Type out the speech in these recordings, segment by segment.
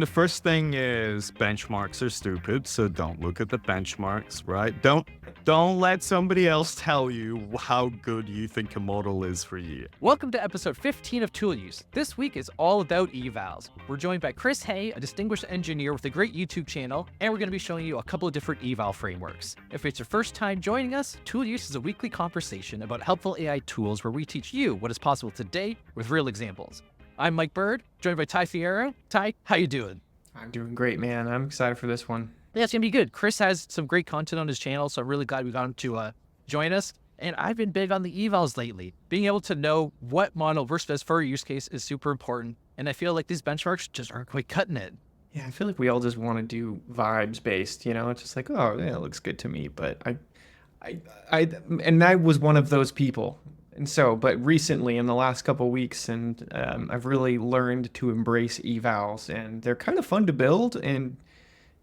The first thing is benchmarks are stupid, so don't look at the benchmarks, right? Don't let somebody else tell you how good you think a model is for you. Welcome to episode 15 of Tool Use. This week is all about evals. We're joined by Chris Hay, a distinguished engineer with a great YouTube channel, and we're going to be showing you a couple of different eval frameworks. If it's your first time joining us, Tool Use is a weekly conversation about helpful AI tools where we teach you what is possible today with real examples. I'm Mike Bird, joined by Ty Fierro. Ty, how you doing? I'm doing great, man. I'm excited for this one. Yeah, it's going to be good. Chris has some great content on his channel, so I'm really glad we got him to join us. And I've been big on the evals lately. Being able to know what model works best for a use case is super important. And I feel like these benchmarks just aren't quite cutting it. Yeah, I feel like we all just want to do vibes based, It's just like, oh, yeah, it looks good to me. But and I was one of those people. And so, but recently in the last couple of weeks, and I've really learned to embrace evals, and they're kind of fun to build, and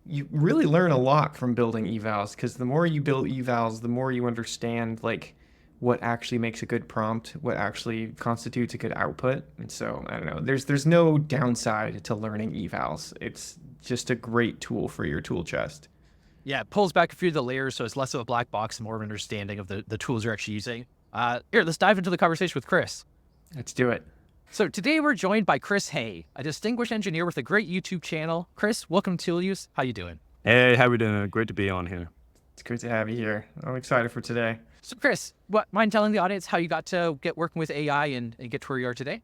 you really learn a lot from building evals, because the more you build evals, the more you understand like what actually makes a good prompt, what actually constitutes a good output. And so I don't know, there's no downside to learning evals. It's just a great tool for your tool chest. Yeah, it pulls back a few of the layers, so it's less of a black box and more of an understanding of the tools you're actually using. Here, let's dive into the conversation with Chris. Let's do it. So today we're joined by Chris Hay, a distinguished engineer with a great YouTube channel. Chris, welcome to Tool Use. How you doing? Hey, how we doing? Great to be on here. It's great to have you here. I'm excited for today. So Chris, mind telling the audience how you got to get working with AI and get to where you are today?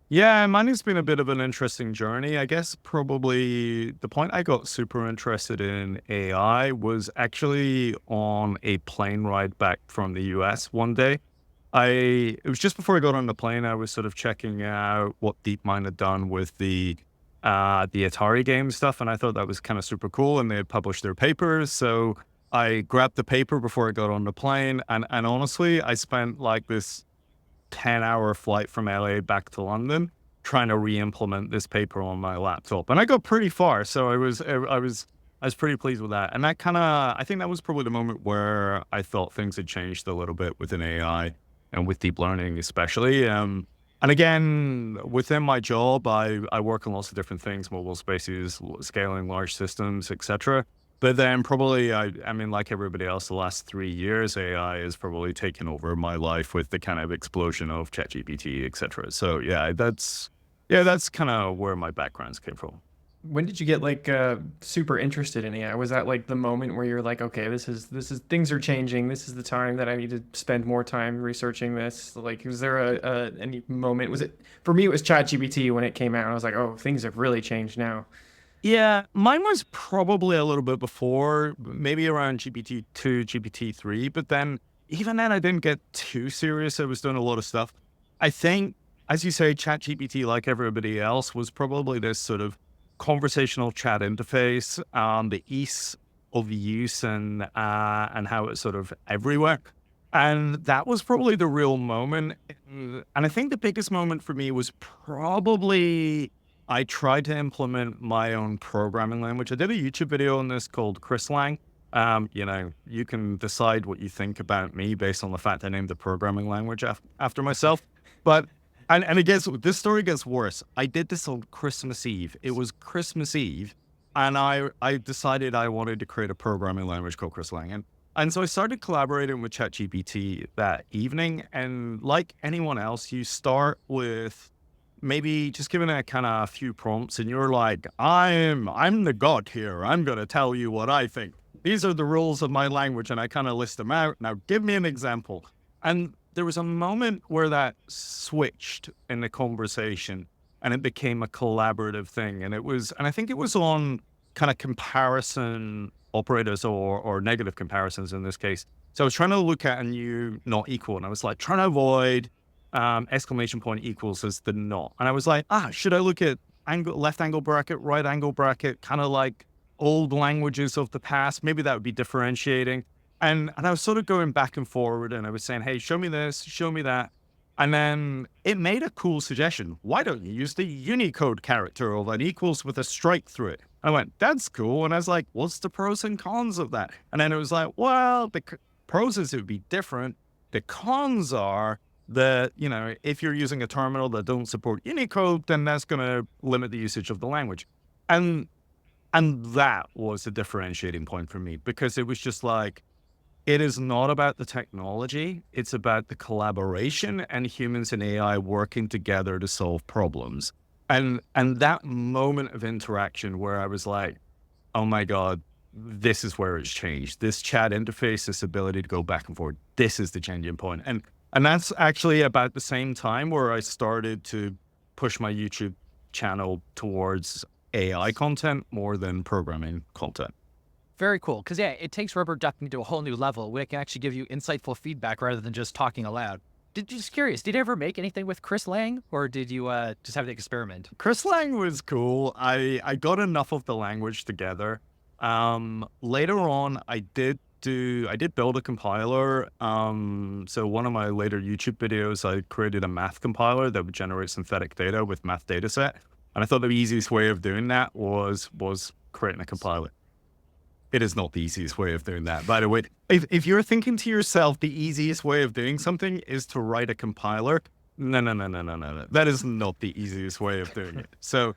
Yeah, mine has been a bit of an interesting journey. I guess probably the point I got super interested in AI was actually on a plane ride back from the US one day. It was just before I got on the plane, I was sort of checking out what DeepMind had done with the Atari game stuff, and I thought that was kind of super cool, and they had published their papers, so I grabbed the paper before I got on the plane, and honestly, I spent like this 10-hour flight from LA back to London trying to re-implement this paper on my laptop, and I got pretty far, so I was pretty pleased with that, and I think that was probably the moment where I thought things had changed a little bit within AI. And with deep learning especially. And again, within my job, I work on lots of different things, mobile spaces, scaling large systems, etc. But then probably, I mean, like everybody else, the last 3 years, AI has probably taken over my life with the kind of explosion of ChatGPT, etc. So that's kind of where my backgrounds came from. When did you get like super interested in AI? Was that like the moment where you're like, okay, this is things are changing. This is the time that I need to spend more time researching this. Like, was there any moment? Was it for me? It was ChatGPT when it came out. I was like, oh, things have really changed now. Yeah, mine was probably a little bit before, maybe around GPT-2, GPT-3. But then even then, I didn't get too serious. I was doing a lot of stuff. I think, as you say, ChatGPT, like everybody else, was probably this sort of conversational chat interface, the ease of use and how it's sort of everywhere. And that was probably the real moment. And I think the biggest moment for me was probably I tried to implement my own programming language. I did a YouTube video on this called ChrisLang. You can decide what you think about me based on the fact I named the programming language after myself. But And it gets, this story gets worse. I did this on Christmas Eve. It was Christmas Eve, and I decided I wanted to create a programming language called ChrisLang. And so I started collaborating with ChatGPT that evening. And like anyone else, you start with maybe just giving it kind of a few prompts, and you're like, I'm the god here. I'm going to tell you what I think. These are the rules of my language, and I kind of list them out. Now give me an example. And there was a moment where that switched in the conversation and it became a collaborative thing. And I think it was on kind of comparison operators or negative comparisons in this case. So I was trying to look at a new not equal, and I was like trying to avoid exclamation point equals as the not. And I was like, should I look at left angle bracket, right angle bracket, kind of like old languages of the past? Maybe that would be differentiating. And I was sort of going back and forward, and I was saying, hey, show me this, show me that. And then it made a cool suggestion. Why don't you use the Unicode character or that equals with a strike through it? I went, that's cool. And I was like, what's the pros and cons of that? And then it was like, well, the pros is it would be different. The cons are that, if you're using a terminal that don't support Unicode, then that's going to limit the usage of the language. And and that was a differentiating point for me, because it was just like, it is not about the technology, it's about the collaboration and humans and AI working together to solve problems. And that moment of interaction where I was like, oh my God, this is where it's changed. This chat interface, this ability to go back and forth, this is the changing point. And that's actually about the same time where I started to push my YouTube channel towards AI content more than programming content. Very cool. Because, yeah, it takes rubber ducking to a whole new level where it can actually give you insightful feedback rather than just talking aloud. Just curious, did you ever make anything with Chris Lang, or did you just have the experiment? Chris Lang was cool. I got enough of the language together. Later on, I did build a compiler. So one of my later YouTube videos, I created a math compiler that would generate synthetic data with math dataset. And I thought the easiest way of doing that was creating a compiler. It is not the easiest way of doing that, by the way. If you're thinking to yourself, the easiest way of doing something is to write a compiler, no. That is not the easiest way of doing it. So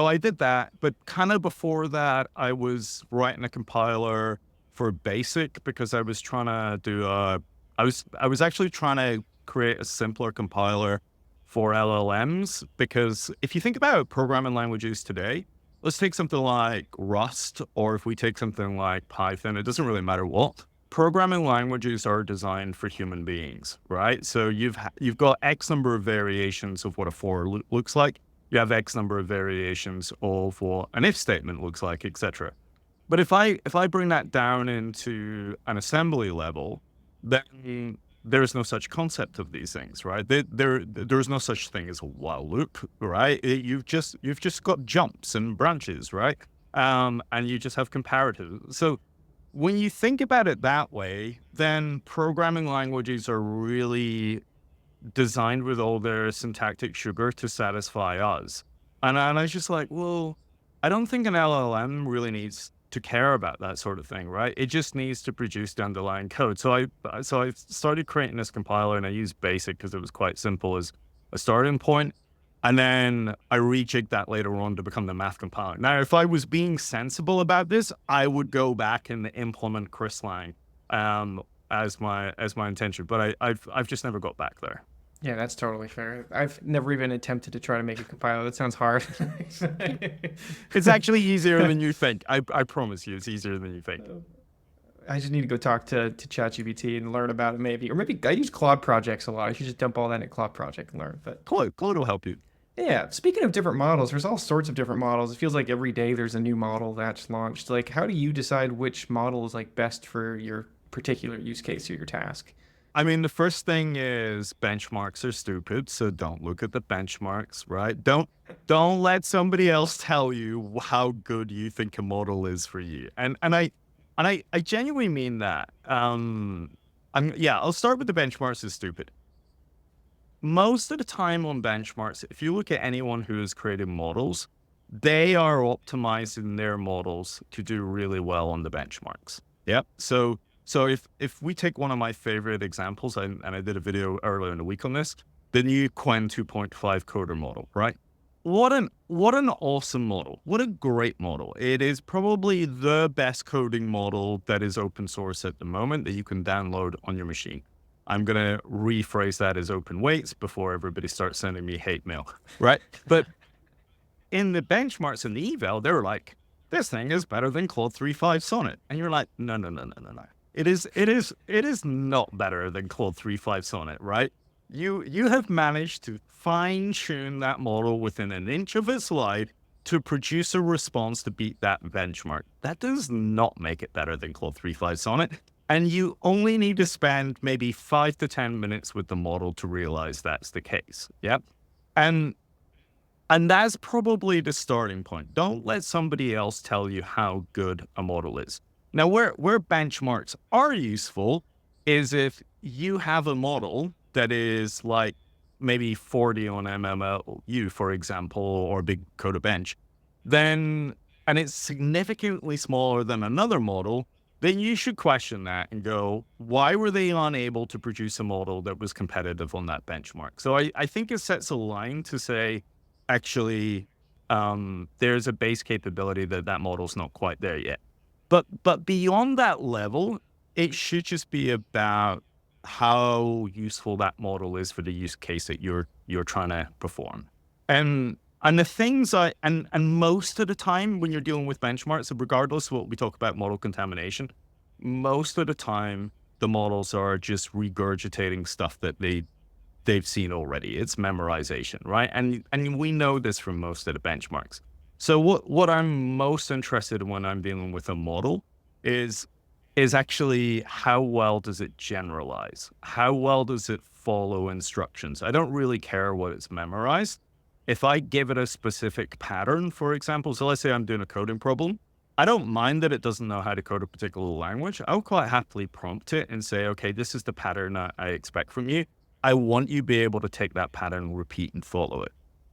I did that, but kind of before that, I was writing a compiler for BASIC, because I was trying to do I was actually trying to create a simpler compiler for LLMs, because if you think about programming languages today, let's take something like Rust, or if we take something like Python, it doesn't really matter what. Programming languages are designed for human beings, right? So you've got X number of variations of what a for looks like. You have X number of variations of what an if statement looks like, etc. But if I bring that down into an assembly level, then there's no such concept of these things, right? There's no such thing as a while loop, right? You've just got jumps and branches, right? And you just have comparatives. So when you think about it that way, then programming languages are really designed with all their syntactic sugar to satisfy us. And I was just like, well, I don't think an LLM really needs to care about that sort of thing, right? It just needs to produce the underlying code. So I started creating this compiler, and I used BASIC because it was quite simple as a starting point. And then I rejigged that later on to become the math compiler. Now, if I was being sensible about this, I would go back and implement Chris Lang as my intention, but I've just never got back there. Yeah, that's totally fair. I've never even attempted to try to make a compiler. That sounds hard. It's actually easier than you think. I promise you, it's easier than you think. I just need to go talk to ChatGPT and learn about it, maybe. Or maybe I use Claude projects a lot. I should just dump all that in Claude project and learn. But Claude will help you. yeah, speaking of different models, there's all sorts of different models. It feels like every day there's a new model that's launched. Like, how do you decide which model is like best for your particular use case or your task? I mean, the first thing is benchmarks are stupid, so don't look at the benchmarks, right? Don't let somebody else tell you how good you think a model is for you. And I genuinely mean that. I'll start with the benchmarks is stupid. Most of the time on benchmarks, if you look at anyone who has created models, they are optimizing their models to do really well on the benchmarks. Yep. So if we take one of my favorite examples, and I did a video earlier in the week on this, the new Qwen 2.5 coder model, right? What an awesome model. What a great model. It is probably the best coding model that is open source at the moment that you can download on your machine. I'm going to rephrase that as open weights before everybody starts sending me hate mail, right? But in the benchmarks and the eval, they're like, this thing is better than Claude 3.5 Sonnet. And you're like, no. It is not better than Claude 3.5 Sonnet, right? You have managed to fine tune that model within an inch of its life to produce a response to beat that benchmark. That does not make it better than Claude 3.5 Sonnet. And you only need to spend maybe 5 to 10 minutes with the model to realize that's the case. Yep. And that's probably the starting point. Don't let somebody else tell you how good a model is. Now, where benchmarks are useful is if you have a model that is like maybe 40 on MMLU, for example, or Big Coda Bench, and it's significantly smaller than another model, then you should question that and go, why were they unable to produce a model that was competitive on that benchmark? So I think it sets a line to say, actually, there's a base capability that model's not quite there yet. But beyond that level, it should just be about how useful that model is for the use case that you're trying to perform. And the things and most of the time when you're dealing with benchmarks, regardless of what we talk about model contamination, most of the time the models are just regurgitating stuff that they've seen already. It's memorization, right? And we know this from most of the benchmarks. So what I'm most interested in when I'm dealing with a model is actually how well does it generalize? How well does it follow instructions? I don't really care what it's memorized. If I give it a specific pattern, for example, so let's say I'm doing a coding problem, I don't mind that it doesn't know how to code a particular language. I'll quite happily prompt it and say, okay, this is the pattern I expect from you. I want you to be able to take that pattern, repeat and follow it.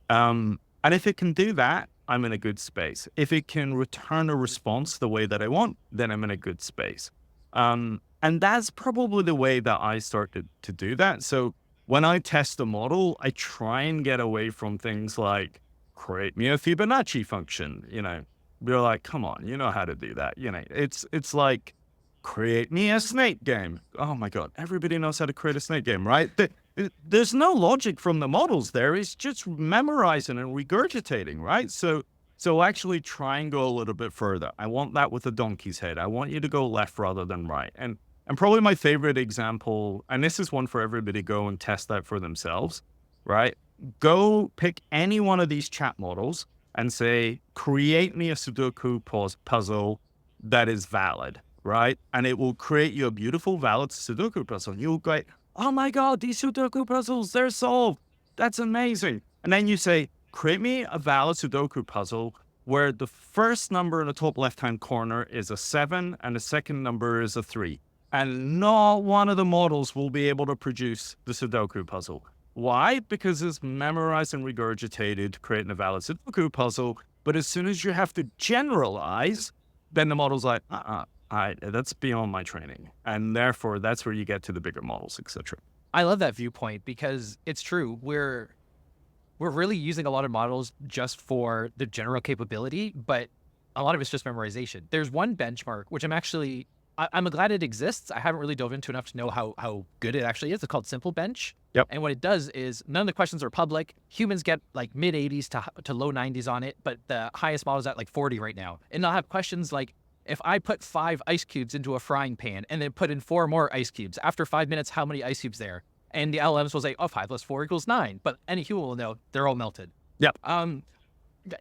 And if it can do that, I'm in a good space. If it can return a response the way that I want, then I'm in a good space. And that's probably the way that I started to do that. So when I test a model, I try and get away from things like create me a Fibonacci function. You're like, come on, you know how to do that. It's like create me a snake game. Oh my God, everybody knows how to create a snake game, right? There's no logic from the models there. It's just memorizing and regurgitating, right? So actually try and go a little bit further. I want that with a donkey's head. I want you to go left rather than right. And probably my favorite example, and this is one for everybody to go and test that for themselves, right? Go pick any one of these chat models and say, create me a Sudoku puzzle that is valid, right? And it will create you a beautiful, valid Sudoku puzzle. And you'll go, oh my God, these Sudoku puzzles, they're solved. That's amazing. And then you say, create me a valid Sudoku puzzle where the first number in the top left-hand corner is a 7 and the second number is a 3. And not one of the models will be able to produce the Sudoku puzzle. Why? Because it's memorized and regurgitated, creating a valid Sudoku puzzle. But as soon as you have to generalize, then the model's like, that's beyond my training. And therefore, that's where you get to the bigger models, etc. I love that viewpoint because it's true. We're really using a lot of models just for the general capability, but a lot of it's just memorization. There's one benchmark, which I'm glad it exists. I haven't really dove into enough to know how good it actually is. It's called Simple Bench. Yep. And what it does is none of the questions are public. Humans get like mid 80s to low 90s on it, but the highest model is at like 40 right now. And they'll have questions like, if I put 5 ice cubes into a frying pan and then put in 4 more ice cubes, after 5 minutes, how many ice cubes there? And the LLMs will say, 5 plus 4 equals 9. But any human will know they're all melted. Yep.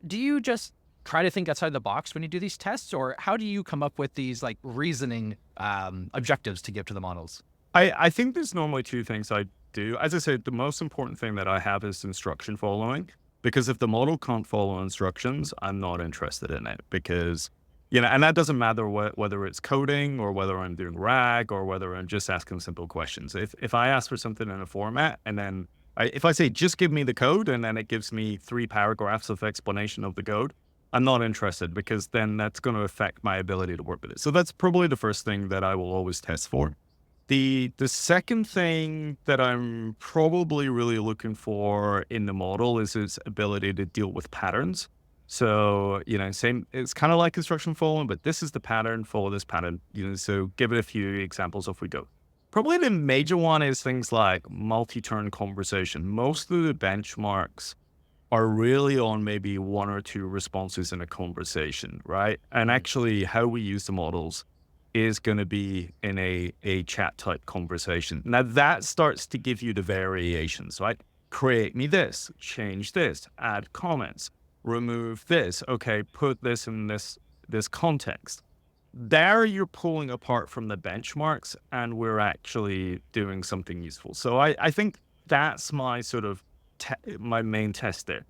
Do you just try to think outside the box when you do these tests, or how do you come up with these like reasoning objectives to give to the models? I think there's normally 2 things I do. As I said, the most important thing that I have is instruction following, because if the model can't follow instructions, I'm not interested in it, because, and that doesn't matter whether it's coding or whether I'm doing RAG or whether I'm just asking simple questions. If I ask for something in a format and then if I say, just give me the code, and then it gives me 3 paragraphs of explanation of the code, I'm not interested, because then that's going to affect my ability to work with it. So that's probably the first thing that I will always test for. The second thing that I'm probably really looking for in the model is its ability to deal with patterns. So, same, it's kind of like instruction following, but this is the pattern, follow this pattern. So give it a few examples off we go. Probably the major one is things like multi-turn conversation. Most of the benchmarks are really on maybe 1 or 2 responses in a conversation, right? And actually how we use the models is going to be in a chat type conversation. Now that starts to give you the variations, right? Create me this, change this, add comments, remove this. Okay, put this in this context. There you're pulling apart from the benchmarks and we're actually doing something useful. So I think that's my sort of my main test there.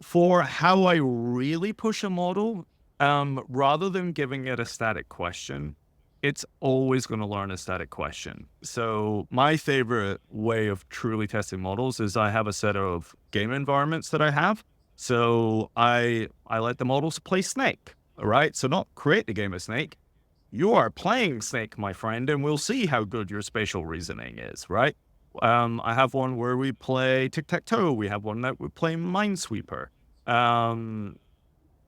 For how I really push a model, rather than giving it a static question, it's always going to learn a static question. So my favorite way of truly testing models is I have a set of game environments that I have. So I let the models play Snake, all right? So not create the game of Snake. You are playing Snake, my friend, and we'll see how good your spatial reasoning is, right? I have one where we play tic-tac-toe. We have one that we play Minesweeper.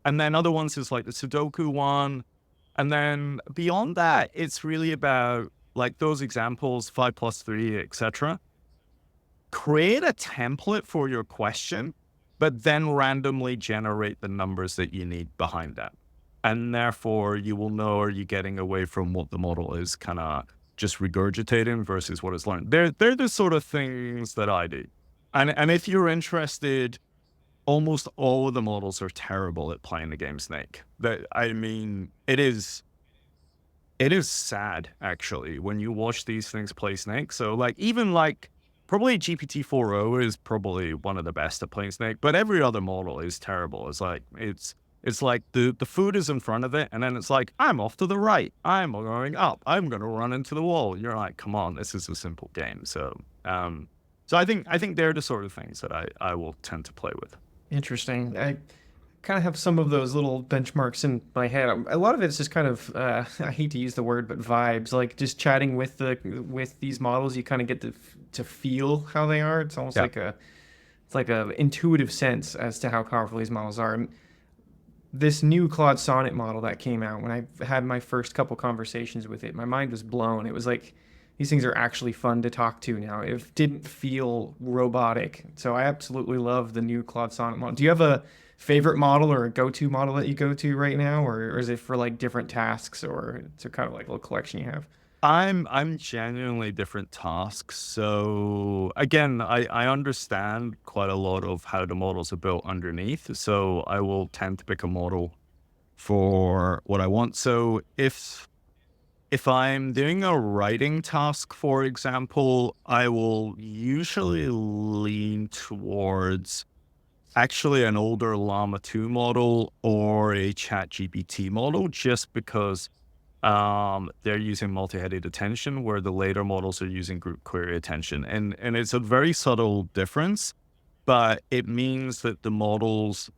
And then other ones is like the Sudoku one. And then beyond that, it's really about like those examples, 5+3, etc. Create a template for your question, but then randomly generate the numbers that you need behind that. And therefore, you will know, are you getting away from what the model is kind of just regurgitating versus what it's learned. They're the sort of things that I do. And if you're interested, almost all of the models are terrible at playing the game Snake. I mean, it is sad, actually, when you watch these things play Snake. So, like, even like, probably GPT-4o is probably one of the best at playing Snake, but every other model is terrible. It's like the food is in front of it, and then it's like, I'm off to the right, I'm going up, I'm going to run into the wall. You're like, come on, this is a simple game. So, so I think they're the sort of things that I will tend to play with. Interesting. I kind of have some of those little benchmarks in my head. A lot of it's just kind of I hate to use the word, but vibes. Like just chatting with these models, you kind of get to feel how they are. It's almost like a intuitive sense as to how powerful these models are. And this new Claude Sonnet model that came out, when I had my first couple conversations with it, my mind was blown. It was like, these things are actually fun to talk to now. It didn't feel robotic. So I absolutely love the new Claude Sonnet model. Do you have a favorite model or a go-to model that you go to right now? Or is it for like different tasks, or it's a kind of like a little collection you have? I'm genuinely different tasks. So again, I understand quite a lot of how the models are built underneath. So I will tend to pick a model for what I want. So if I'm doing a writing task, for example, I will usually lean towards actually an older Llama 2 model or a ChatGPT model, just because they're using multi-headed attention, where the later models are using group query attention. And it's a very subtle difference, but it means that the models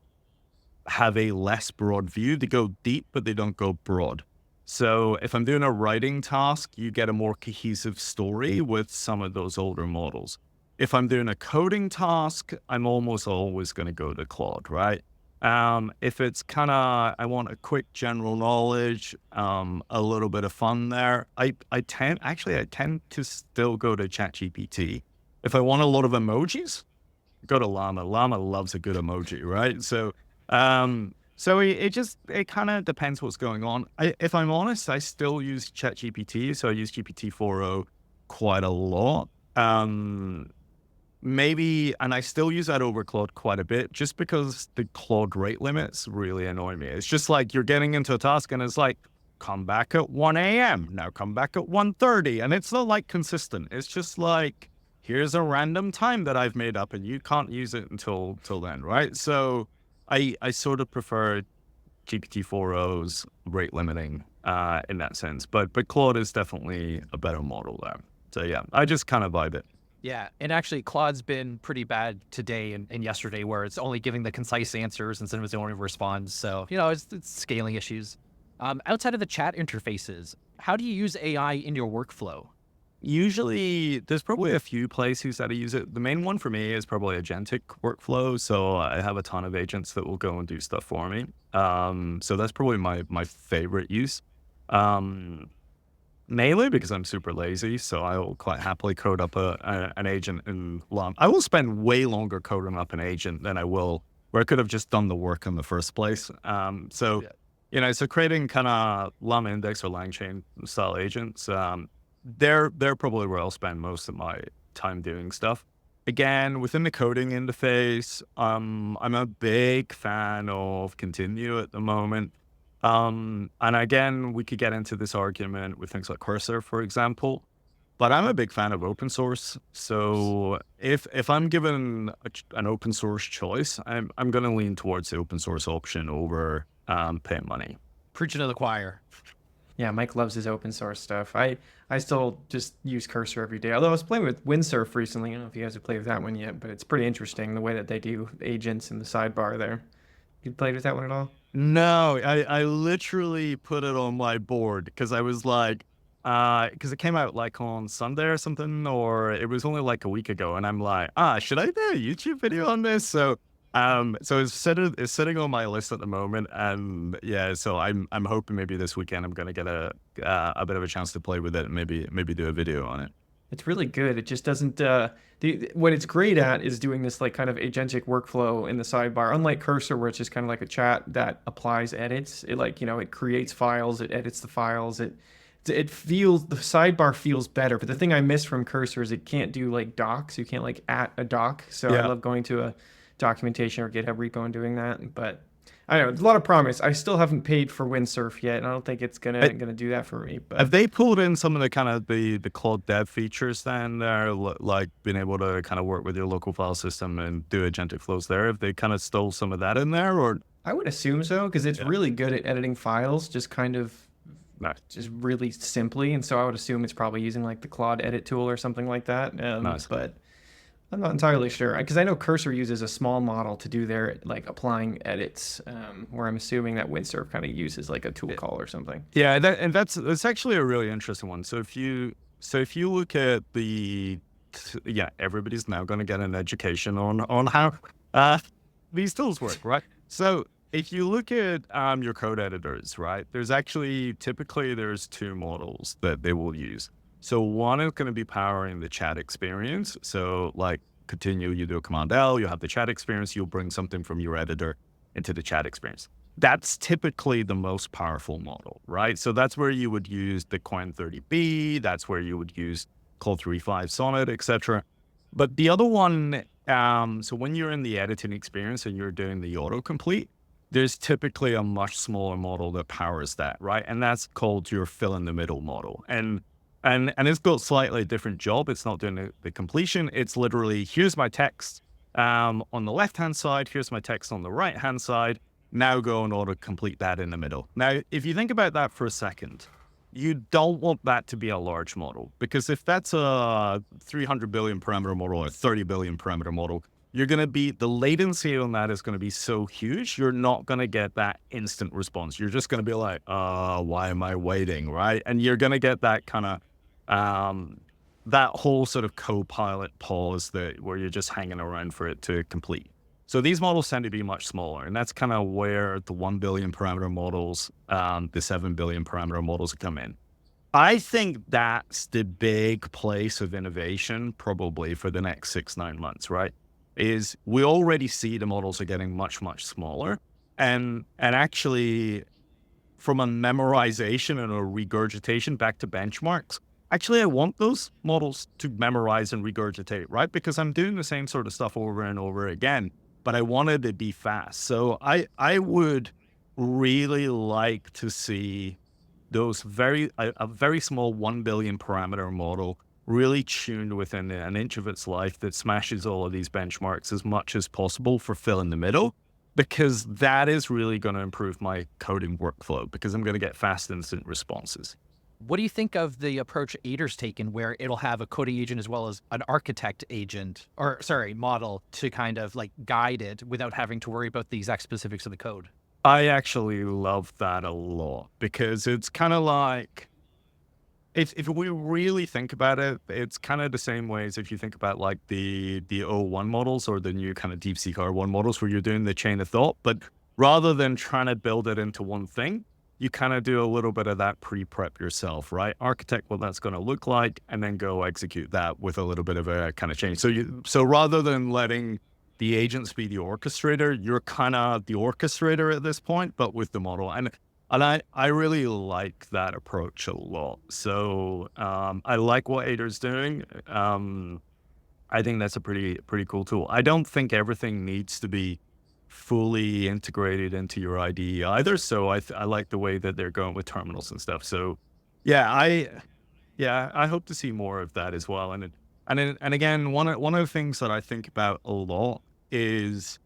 have a less broad view. They go deep, but they don't go broad. So if I'm doing a writing task, you get a more cohesive story with some of those older models. If I'm doing a coding task, I'm almost always going to go to Claude, right? If it's kind of, I want a quick general knowledge, a little bit of fun there, I tend to still go to ChatGPT. If I want a lot of emojis, go to Llama. Llama loves a good emoji, right? So, it kind of depends what's going on. If I'm honest, I still use ChatGPT, so I use GPT-4o quite a lot. Maybe, and I still use that over Claude quite a bit, just because the Claude rate limits really annoy me. It's just like you're getting into a task and it's like, come back at 1 a.m. Now come back at 1:30. And it's not like consistent. It's just like, here's a random time that I've made up and you can't use it until then, right? So I sort of prefer GPT-4o's rate limiting in that sense. But Claude is definitely a better model there. So yeah, I just kind of vibe it. Yeah, and actually Claude's been pretty bad today and yesterday, where it's only giving the concise answers instead of its own response. So, it's scaling issues. Outside of the chat interfaces, how do you use AI in your workflow? Usually, there's probably a few places that I use it. The main one for me is probably agentic workflow. So I have a ton of agents that will go and do stuff for me. So that's probably my favorite use. Mainly because I'm super lazy, so I will quite happily code up an agent in Llama. I will spend way longer coding up an agent than I will where I could have just done the work in the first place. So creating kind of Llama Index or LangChain style agents, they're probably where I'll spend most of my time doing stuff. Again, within the coding interface, I'm a big fan of Continue at the moment. And again, we could get into this argument with things like Cursor, for example, but I'm a big fan of open source. So if I'm given an open source choice, I'm going to lean towards the open source option over paying money. Preaching to the choir. Yeah, Mike loves his open source stuff. I still just use Cursor every day. Although I was playing with Windsurf recently. I don't know if you guys have played with that one yet, but it's pretty interesting the way that they do agents in the sidebar there. You played with that one at all? No, I literally put it on my board because I was like, because it came out like on Sunday or something, or it was only like a week ago. And I'm like, should I do a YouTube video on this? So So it's sitting on my list at the moment, and yeah, so I'm hoping maybe this weekend I'm gonna get a bit of a chance to play with it and maybe do a video on it. It's really good. It just doesn't. What it's great at is doing this like kind of agentic workflow in the sidebar. Unlike Cursor, where it's just kind of like a chat that applies edits. It like it creates files, it edits the files. It feels the sidebar feels better. But the thing I miss from Cursor is it can't do like docs. You can't like at a doc. So I Yeah. love going to a documentation or GitHub repo and doing that. But I don't know, it's a lot of promise. I still haven't paid for Windsurf yet, and I don't think it's gonna do that for me. But Have they pulled in some of the kind of the Claude Dev features then there, like being able to kind of work with your local file system and do agentic flows there? Have they kind of stole some of that in there, or I would assume so because it's really good at editing files, just kind of nice? just really simply. And so I would assume it's probably using like the Claude edit tool or something like that. Nice. But I'm not entirely sure because I know Cursor uses a small model to do their like applying edits, where I'm assuming that Windsurf kind of uses like a tool call or something. Yeah, that's actually a really interesting one. So if you look at everybody's now going to get an education on how these tools work, right? So if you look at your code editors, right, typically there's two models that they will use. So one is going to be powering the chat experience. So like you do a Command L, you have the chat experience, you'll bring something from your editor into the chat experience. That's typically the most powerful model, right? So that's where you would use the Qwen 30B, that's where you would use Claude 3.5 Sonnet, etc. But the other one, so when you're in the editing experience and you're doing the autocomplete, there's typically a much smaller model that powers that, right? And that's called your fill in the middle model. And it's got slightly different job. It's not doing the completion. It's literally, here's my text on the left-hand side. Here's my text on the right-hand side. Now go and autocomplete that in the middle. Now, if you think about that for a second, you don't want that to be a large model, because if that's a 300 billion parameter model or 30 billion parameter model, the latency on that is going to be so huge, you're not going to get that instant response. You're just going to be like, why am I waiting, right? And you're going to get that kind of, that whole sort of co-pilot pause where you're just hanging around for it to complete. So these models tend to be much smaller, and that's kind of where the 1 billion parameter models, the 7 billion parameter models come in. I think that's the big place of innovation probably for the next 6-9 months, right? Is we already see the models are getting much, much smaller. And actually, from a memorization and a regurgitation back to benchmarks, actually, I want those models to memorize and regurgitate, right? Because I'm doing the same sort of stuff over and over again, but I wanted to be fast. So I would really like to see those a very small 1 billion parameter model really tuned within an inch of its life that smashes all of these benchmarks as much as possible for fill in the middle, because that is really going to improve my coding workflow, because I'm going to get fast instant responses. What do you think of the approach Aider's taken, where it'll have a coding agent as well as an architect agent, model to kind of like guide it without having to worry about the exact specifics of the code? I actually love that a lot, because it's kind of like, if we really think about it, it's kind of the same way as if you think about like the O1 models or the new kind of DeepSeek R1 models, where you're doing the chain of thought, but rather than trying to build it into one thing, you kind of do a little bit of that pre-prep yourself, right? Architect what that's going to look like, and then go execute that with a little bit of a kind of change. So rather than letting the agents be the orchestrator, you're kind of the orchestrator at this point, but with the model. And I really like that approach a lot. So I like what Aider's doing. I think that's a pretty cool tool. I don't think everything needs to be fully integrated into your IDE either. So I like the way that they're going with terminals and stuff. So I hope to see more of that as well. And again, one of the things that I think about a lot is,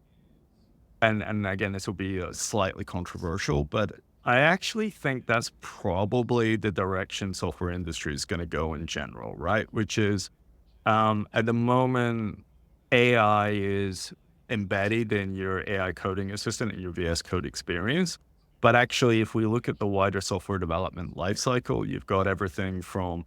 and again, this will be slightly controversial, but I actually think that's probably the direction software industry is going to go in general, right? Which is, at the moment, AI is embedded in your AI coding assistant and your VS Code experience. But actually, if we look at the wider software development lifecycle, you've got everything from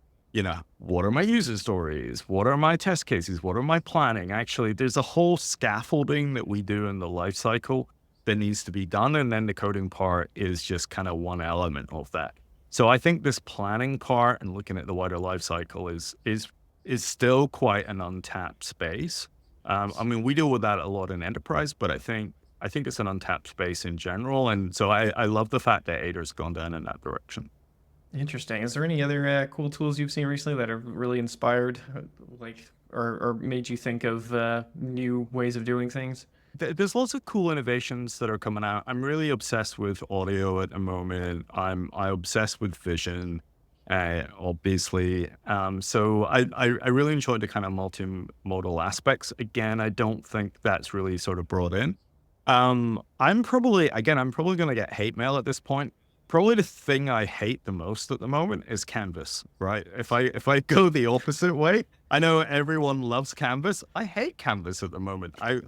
what are my user stories? What are my test cases? What are my planning? Actually, there's a whole scaffolding that we do in the life cycle that needs to be done. And then the coding part is just kind of one element of that. So I think this planning part and looking at the wider life cycle is still quite an untapped space. I mean, we deal with that a lot in enterprise, but I think it's an untapped space in general. And so I love the fact that Aider's gone down in that direction. Interesting. Is there any other cool tools you've seen recently that have really inspired, like, or made you think of new ways of doing things? There's lots of cool innovations that are coming out. I'm really obsessed with audio at the moment. I'm obsessed with vision, obviously. So I really enjoyed the kind of multimodal aspects. Again, I don't think that's really sort of brought in. I'm probably going to get hate mail at this point. Probably the thing I hate the most at the moment is Canvas, right? If I go the opposite way, I know everyone loves Canvas. I hate Canvas at the moment. I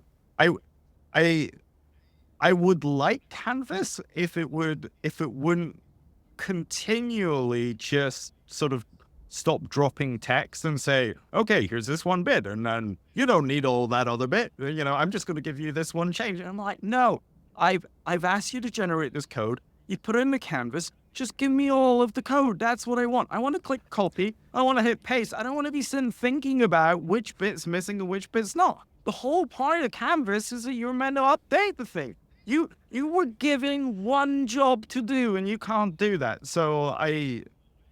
would like Canvas if it wouldn't continually just sort of stop dropping text and say, okay, here's this one bit, and then you don't need all that other bit. I'm just going to give you this one change. And I'm like, no, I've asked you to generate this code. You put it in the canvas. Just give me all of the code. That's what I want. I want to click copy. I want to hit paste. I don't want to be sitting thinking about which bit's missing and which bit's not. The whole point of Canvas is that you're meant to update the thing. You were given one job to do, and you can't do that. So I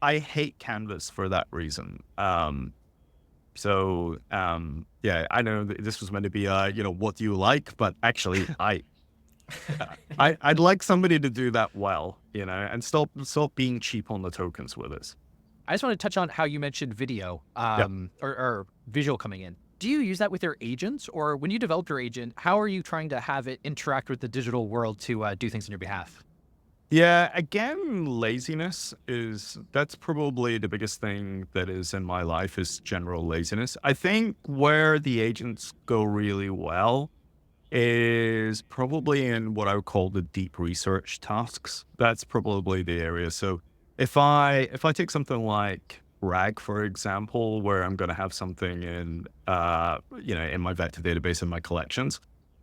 hate Canvas for that reason. Yeah, I know this was meant to be what do you like, but actually I'd like somebody to do that well, and stop being cheap on the tokens with us. I just want to touch on how you mentioned video, or visual coming in. Do you use that with your agents, or when you develop your agent, how are you trying to have it interact with the digital world to do things on your behalf? Yeah, again, laziness that's probably the biggest thing that is in my life is general laziness. I think where the agents go really well is probably in what I would call the deep research tasks. That's probably the area. So if I take something like RAG, for example, where I'm going to have something in in my vector database in my collections,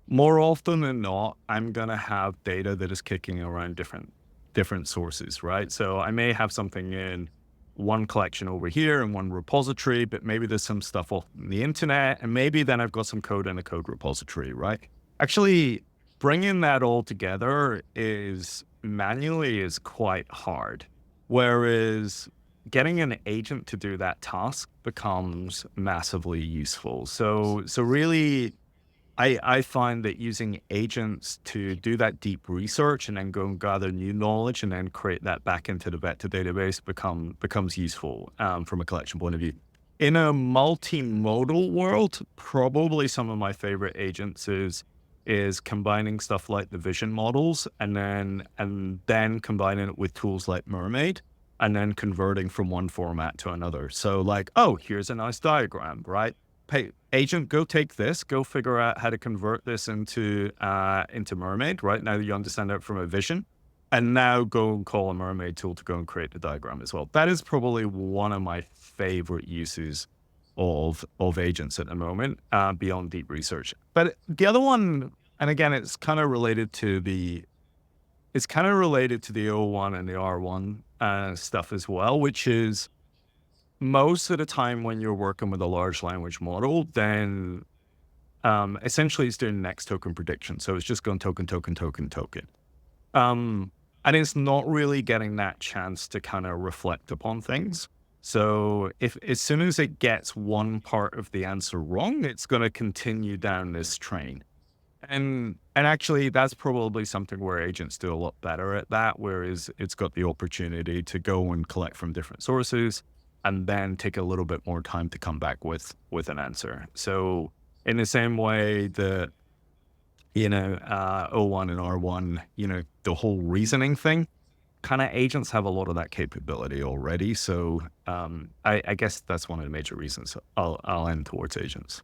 more often than not, I'm going to have data that is kicking around different sources, right? So I may have something in one collection over here and one repository, but maybe there's some stuff off the internet, and maybe then I've got some code in a code repository, right? Actually, bringing that all together is quite hard, whereas getting an agent to do that task becomes massively useful. So really, I find that using agents to do that deep research and then go and gather new knowledge and then create that back into the vector database becomes useful from a collection point of view. In a multimodal world, probably some of my favorite agents is combining stuff like the vision models and then combining it with tools like Mermaid and then converting from one format to another. So like, oh, here's a nice diagram, right? Hey, agent, go take this, go figure out how to convert this into Mermaid, right? Now that you understand it from a vision, and now go and call a Mermaid tool to go and create the diagram as well. That is probably one of my favorite uses of agents at the moment, beyond deep research. But the other one, and again, it's kind of related to the O1 and the R1 stuff as well, which is most of the time when you're working with a large language model, then essentially it's doing next token prediction. So it's just going token. And it's not really getting that chance to kind of reflect upon things. So if as soon as it gets one part of the answer wrong, it's going to continue down this train. And actually, that's probably something where agents do a lot better at that, whereas it's got the opportunity to go and collect from different sources and then take a little bit more time to come back with an answer. So in the same way that, O1 and R1, the whole reasoning thing, kind of agents have a lot of that capability already. So I guess that's one of the major reasons I'll end towards agents.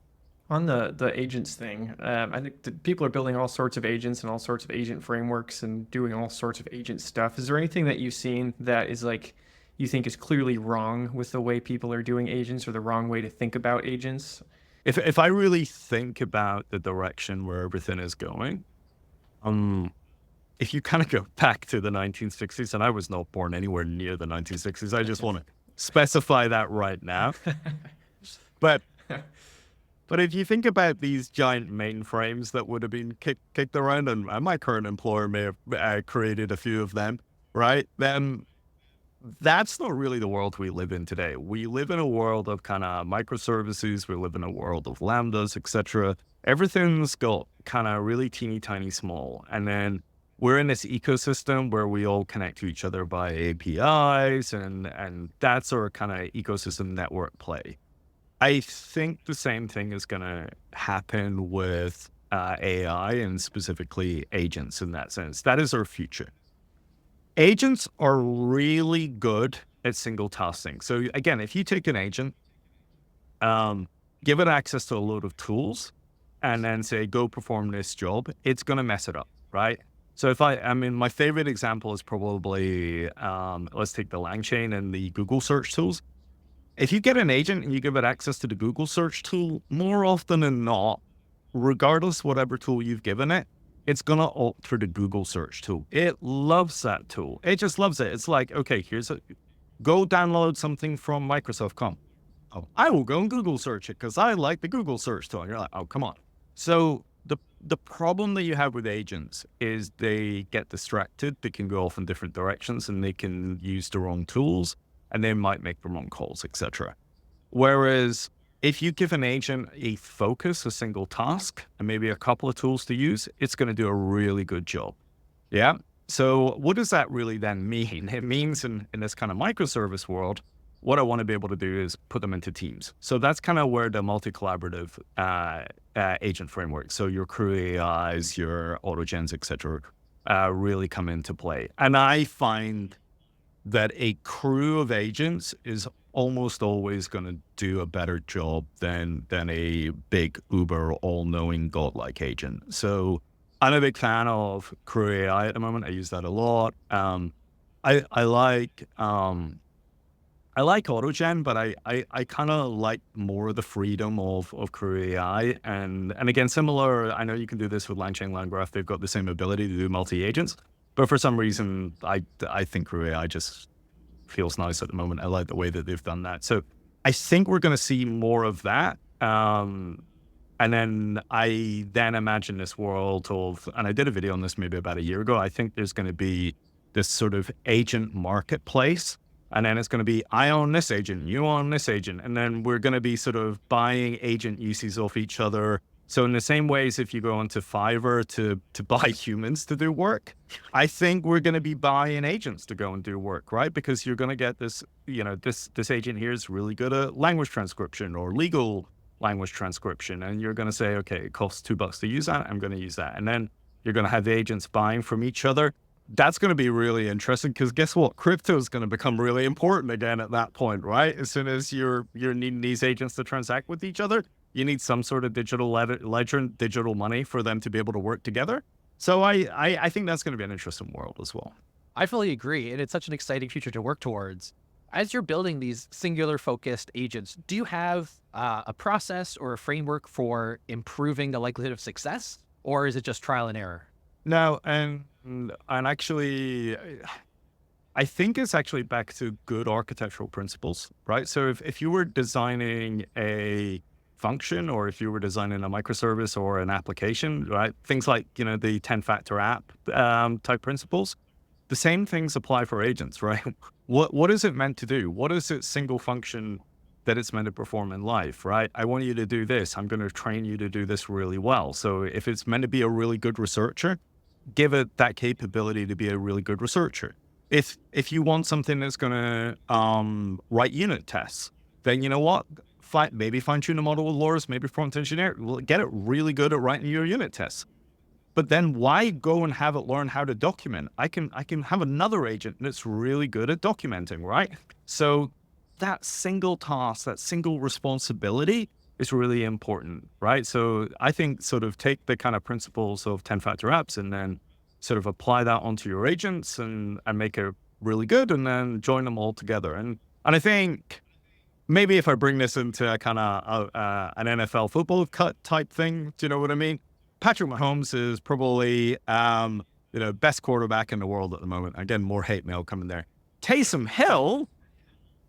On the agents thing, I think that people are building all sorts of agents and all sorts of agent frameworks and doing all sorts of agent stuff. Is there anything that you've seen that is like you think is clearly wrong with the way people are doing agents or the wrong way to think about agents? If I really think about the direction where everything is going, um, if you kind of go back to the 1960s, and I was not born anywhere near the 1960s, I just want to specify that right now. But but if you think about these giant mainframes that would have been kicked around, and my current employer may have created a few of them, right? Then that's not really the world we live in today. We live in a world of kind of microservices. We live in a world of lambdas, etc. Everything's got kind of really teeny tiny small. And then we're in this ecosystem where we all connect to each other by APIs, and that's our kind of ecosystem network play. I think the same thing is going to happen with AI and specifically agents in that sense. That is our future. Agents are really good at single tasking. So again, if you take an agent, give it access to a load of tools, and then say, go perform this job, it's going to mess it up, right? So I mean, my favorite example is probably, let's take the LangChain and the Google search tools. If you get an agent and you give it access to the Google search tool, more often than not, regardless whatever tool you've given it, it's going to opt for the Google search tool. It loves that tool. It just loves it. It's like, okay, go download something from Microsoft.com. Oh, I will go and Google search it because I like the Google search tool. And you're like, oh, come on. So the problem that you have with agents is they get distracted. They can go off in different directions and they can use the wrong tools, and they might make the wrong calls, etc. Whereas if you give an agent a focus, a single task, and maybe a couple of tools to use, it's going to do a really good job. Yeah. So what does that really then mean? It means in this kind of microservice world, what I want to be able to do is put them into teams. So that's kind of where the multi-collaborative agent framework, so your Crew AIs, your AutoGens, etc., really come into play. And I find that a crew of agents is almost always going to do a better job than a big Uber all-knowing godlike agent. So I'm a big fan of Crew AI at the moment. I use that a lot. I like AutoGen, but I kind of like more of the freedom of Crew AI. And again, similar, I know you can do this with LangChain, LangGraph. They've got the same ability to do multi-agents. But for some reason, I think Crew AI just feels nice at the moment. I like the way that they've done that. So I think we're going to see more of that. And then I imagine this world of, and I did a video on this maybe about a year ago, I think there's going to be this sort of agent marketplace. And then it's going to be, I own this agent, you own this agent. And then we're going to be sort of buying agent uses off each other. So in the same ways, if you go onto Fiverr to buy humans to do work, I think we're going to be buying agents to go and do work, right? Because you're going to get this, this agent here is really good at language transcription or legal language transcription. And you're going to say, okay, it costs $2 to use that. I'm going to use that. And then you're going to have the agents buying from each other. That's going to be really interesting because guess what? Crypto is going to become really important again at that point, right? As soon as you're needing these agents to transact with each other, you need some sort of digital ledger, digital money for them to be able to work together. So I think that's going to be an interesting world as well. I fully agree, and it's such an exciting future to work towards. As you're building these singular focused agents, do you have a process or a framework for improving the likelihood of success, or is it just trial and error? No, and actually, I think it's actually back to good architectural principles, right? So if you were designing a function, or if you were designing a microservice or an application, right? Things like, the 10-factor app type principles, the same things apply for agents, right? What is it meant to do? What is its single function that it's meant to perform in life, right? I want you to do this. I'm going to train you to do this really well. So if it's meant to be a really good researcher, give it that capability to be a really good researcher. If you want something that's going to write unit tests, then you know what? Maybe fine-tune a model with LoRa's, maybe prompt engineer. Get it really good at writing your unit tests. But then why go and have it learn how to document? I can have another agent that's really good at documenting, right? So that single task, that single responsibility is really important, right? So I think sort of take the kind of principles of 10-factor apps and then sort of apply that onto your agents and make a really good, and then join them all together. And I think maybe if I bring this into a kind of an NFL football cut type thing, do you know what I mean? Patrick Mahomes is probably best quarterback in the world at the moment. Again, more hate mail coming there. Taysom Hill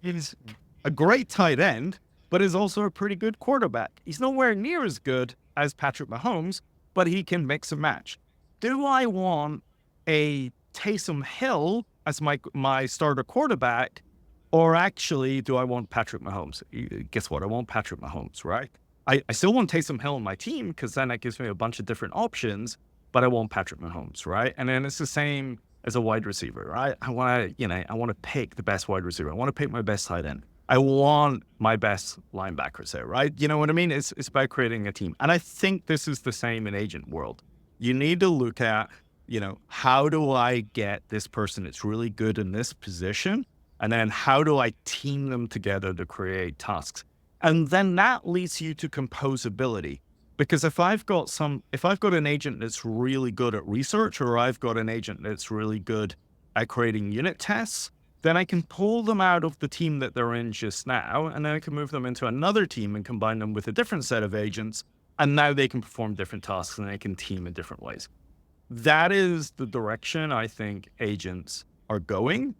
is a great tight end, but is also a pretty good quarterback. He's nowhere near as good as Patrick Mahomes, but he can mix and match. Do I want a Taysom Hill as my starter quarterback, or actually do I want Patrick Mahomes? Guess what? I want Patrick Mahomes, right? I still want Taysom Hill on my team because then that gives me a bunch of different options, but I want Patrick Mahomes, right? And then it's the same as a wide receiver, right? I want to pick the best wide receiver. I want to pick my best tight end. I want my best linebackers there, right? You know what I mean? It's about creating a team. And I think this is the same in agent world. You need to look at, how do I get this person that's really good in this position? And then how do I team them together to create tasks? And then that leads you to composability. Because if I've got an agent that's really good at research, or I've got an agent that's really good at creating unit tests, then I can pull them out of the team that they're in just now, and then I can move them into another team and combine them with a different set of agents, and now they can perform different tasks and they can team in different ways. That is the direction I think agents are going.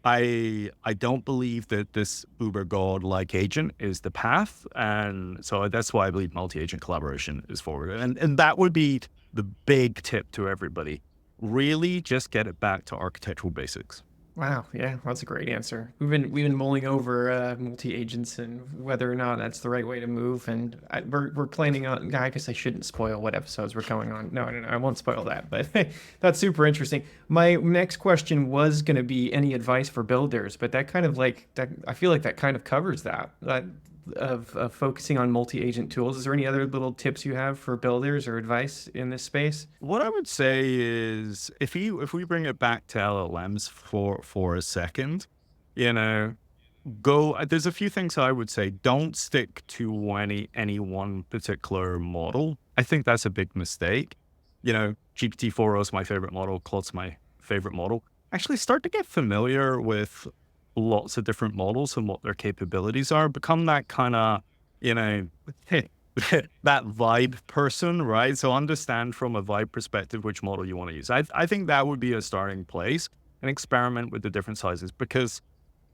I don't believe that this uber god-like agent is the path, and so that's why I believe multi-agent collaboration is forward. And that would be the big tip to everybody. Really just get it back to architectural basics. Wow, yeah, that's a great answer. We've been mulling over multi-agents and whether or not that's the right way to move, and we're planning on. I guess I shouldn't spoil what episodes we're going on. No, I won't spoil that. But that's super interesting. My next question was going to be any advice for builders, but that kind of that. I feel like that kind of covers that. Of focusing on multi-agent tools. Is there any other little tips you have for builders or advice in this space? What I would say is if we bring it back to LLMs for a second, there's a few things I would say. Don't stick to any one particular model. I think that's a big mistake. GPT-4o is my favorite model. Claude's my favorite model. Actually start to get familiar with lots of different models and what their capabilities are. Become that kind of, that vibe person, right? So understand from a vibe perspective which model you want to use. I think that would be a starting place, and experiment with the different sizes. Because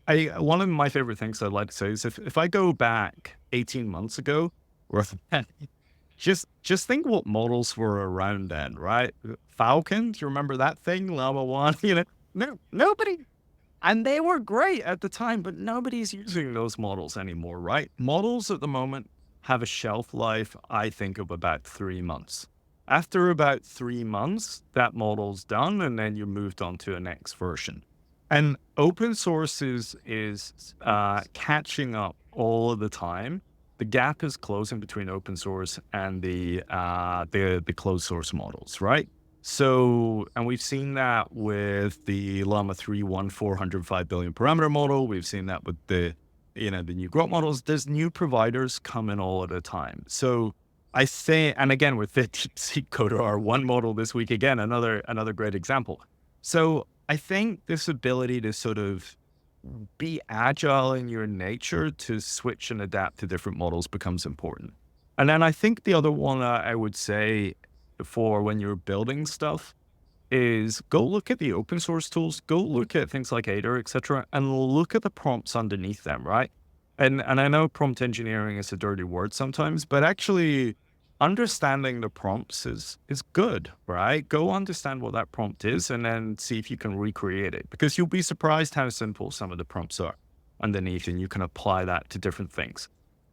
one of my favorite things I'd like to say is if I go back 18 months ago, just think what models were around then, right? Falcon, do you remember that thing? Llama 1, nobody. And they were great at the time, but nobody's using those models anymore, right? Models at the moment have a shelf life, I think, of about 3 months. After about 3 months, that model's done, and then you moved on to a next version. And open source is catching up all of the time. The gap is closing between open source and the closed source models, right? So, and we've seen that with the Llama 3 405 billion parameter model. We've seen that with the new Grok models. There's new providers coming all at a time. So I say, and again, with the DeepSeek Coder R1 model this week, again, another great example. So I think this ability to sort of be agile in your nature to switch and adapt to different models becomes important. And then I think the other one I would say for when you're building stuff is go look at the open source tools, go look at things like Ada, etc., and look at the prompts underneath them, right? And I know prompt engineering is a dirty word sometimes, but actually understanding the prompts is good, right? Go understand what that prompt is and then see if you can recreate it, because you'll be surprised how simple some of the prompts are underneath, and you can apply that to different things.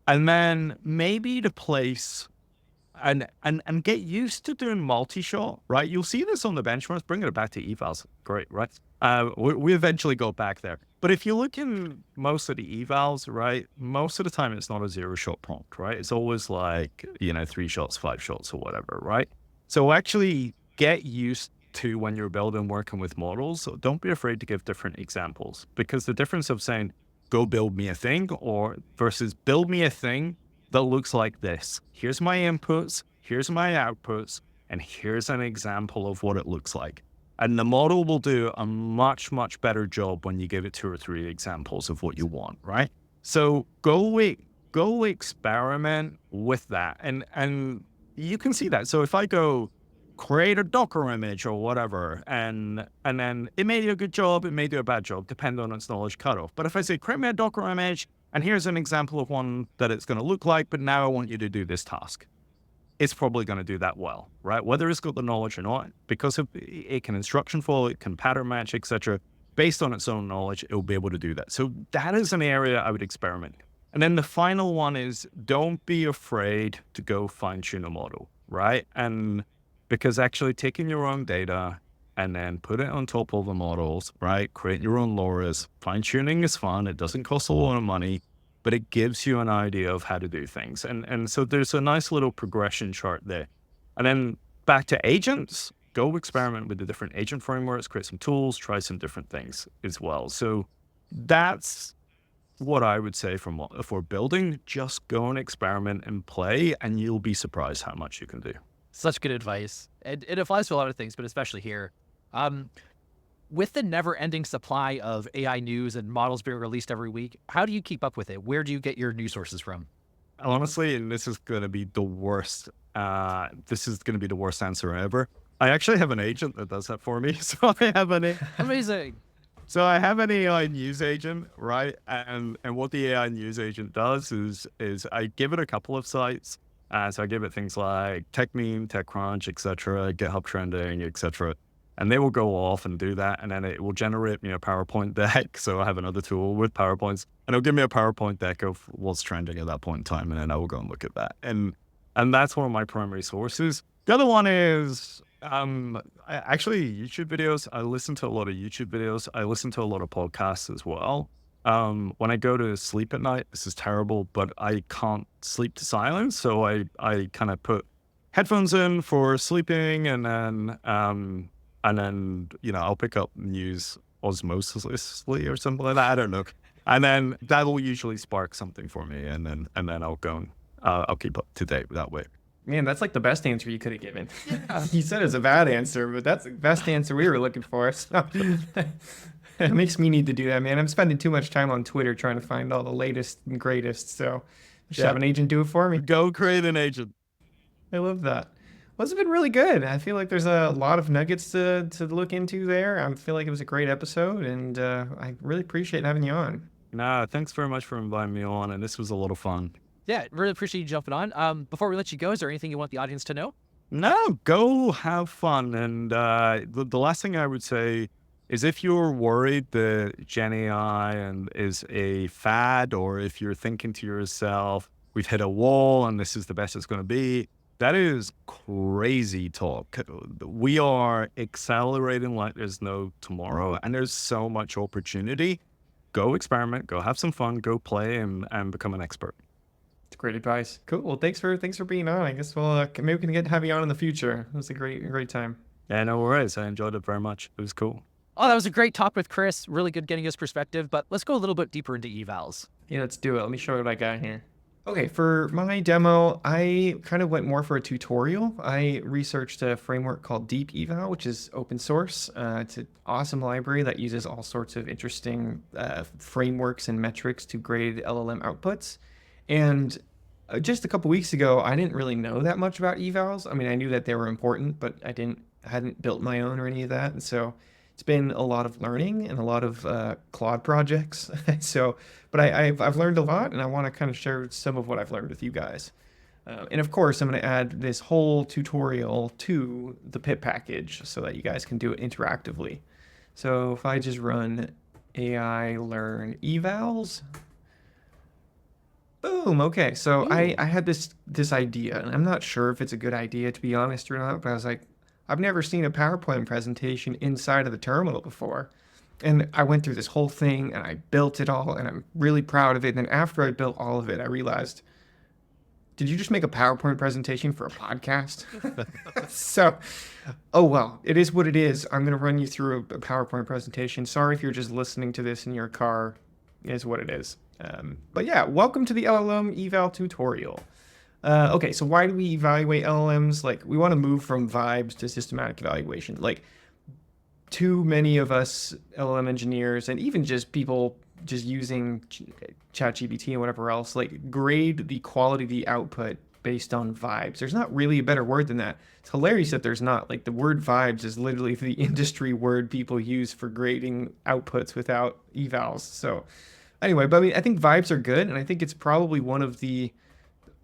And then maybe to place and get used to doing multi-shot, right? You'll see this on the benchmarks, bringing it back to evals. Great, right? We eventually go back there. But if you look in most of the evals, right, most of the time it's not a 0-shot prompt, right? It's always like, 3 shots, 5 shots or whatever, right? So actually get used to when you're building, working with models. So don't be afraid to give different examples, because the difference of saying, go build me a thing versus build me a thing that looks like this. Here's my inputs, here's my outputs, and here's an example of what it looks like. And the model will do a much, much better job when you give it 2 or 3 examples of what you want, right? So go experiment with that. And you can see that. So if I go create a Docker image or whatever, and then it may do a good job, it may do a bad job, depending on its knowledge cutoff. But if I say, create me a Docker image, and here's an example of one that it's going to look like, but now I want you to do this task, it's probably going to do that well, right? Whether it's got the knowledge or not, because it can instruction follow, it can pattern match, etc. Based on its own knowledge, it will be able to do that. So that is an area I would experiment. And then the final one is, don't be afraid to go fine tune a model, right? And because actually taking your own data and then put it on top of the models, right? Create your own LoRa's. Fine tuning is fun. It doesn't cost a lot of money, but it gives you an idea of how to do things. And so there's a nice little progression chart there. And then back to agents, go experiment with the different agent frameworks, create some tools, try some different things as well. So that's what I would say for building. Just go and experiment and play, and you'll be surprised how much you can do. Such good advice. It applies to a lot of things, but especially here. With the never-ending supply of AI news and models being released every week, how do you keep up with it? Where do you get your news sources from? Honestly, and this is going to be the worst. This is going to be the worst answer ever. I actually have an agent that does that for me. So I have Amazing. So I have an AI news agent, right? And what the AI news agent does is I give it a couple of sites. So I give it things like TechMeme, TechCrunch, etc., GitHub Trending, etc. And they will go off and do that, and then it will generate me a PowerPoint deck. So I have another tool with PowerPoints, and it'll give me a PowerPoint deck of what's trending at that point in time, and then I will go and look at that. And that's one of my primary sources. The other one is actually YouTube videos. I listen to a lot of YouTube videos. I listen to a lot of podcasts as well. When I go to sleep at night, this is terrible, but I can't sleep to silence. So I kind of put headphones in for sleeping, and then, I'll pick up news osmosisly or something like that. I don't know. And then that will usually spark something for me. And then I'll go and I'll keep up to date that way. Man, that's like the best answer you could have given. You said it's a bad answer, but that's the best answer we were looking for. So it makes me need to do that, man. I'm spending too much time on Twitter trying to find all the latest and greatest. So just have an agent do it for me. Go create an agent. I love that. Well, it's been really good. I feel like there's a lot of nuggets to look into there. I feel like it was a great episode, and I really appreciate having you on. Nah, thanks very much for inviting me on, and this was a lot of fun. Yeah, really appreciate you jumping on. Before we let you go, is there anything you want the audience to know? No, go have fun. And the last thing I would say is, if you're worried that Gen AI is a fad, or if you're thinking to yourself, we've hit a wall and this is the best it's going to be, that is crazy talk. We are accelerating like there's no tomorrow, and there's so much opportunity. Go experiment, go have some fun, go play, and become an expert. It's great advice. Cool. Well, thanks for being on. I guess maybe we can have you on in the future. It was a great time. Yeah, no worries. I enjoyed it very much. It was cool. Oh, that was a great talk with Chris. Really good getting his perspective, but let's go a little bit deeper into evals. Yeah, let's do it. Let me show you what I got here. Okay, for my demo, I kind of went more for a tutorial. I researched a framework called Deep Eval, which is open source. It's an awesome library that uses all sorts of interesting frameworks and metrics to grade LLM outputs. And just a couple weeks ago, I didn't really know that much about evals. I mean, I knew that they were important, but I hadn't built my own or any of that. And so it's been a lot of learning and a lot of Claude projects. But I've learned a lot, and I want to kind of share some of what I've learned with you guys. And of course, I'm going to add this whole tutorial to the pip package so that you guys can do it interactively. So if I just run AI learn evals, boom. Okay, so I had this idea, and I'm not sure if it's a good idea, to be honest or not, but I was like, I've never seen a PowerPoint presentation inside of the terminal before. And I went through this whole thing, and I built it all, and I'm really proud of it. And then after I built all of it, I realized, did you just make a PowerPoint presentation for a podcast? So, oh well, it is what it is. I'm going to run you through a PowerPoint presentation. Sorry if you're just listening to this in your car. It is what it is. But yeah, welcome to the LLM eval tutorial. Okay, so why do we evaluate LLMs? Like, we want to move from vibes to systematic evaluation. Like, too many of us LLM engineers and even just people just using ChatGPT and whatever else, like grade the quality of the output based on vibes. There's not really a better word than that. It's hilarious that there's not. Like the word vibes is literally the industry word people use for grading outputs without evals. So anyway, but I mean, I think vibes are good, and I think it's probably one of the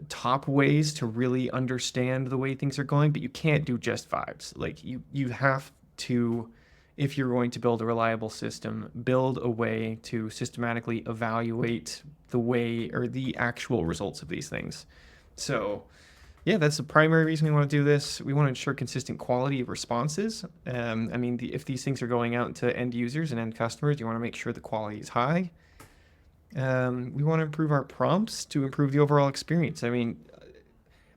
top ways to really understand the way things are going, but you can't do just vibes. Like you have to, if you're going to build a reliable system, build a way to systematically evaluate the way or the actual results of these things. So yeah, that's the primary reason we want to do this. We want to ensure consistent quality of responses. I mean, if these things are going out to end users and end customers, you want to make sure the quality is high. We want to improve our prompts to improve the overall experience. I mean,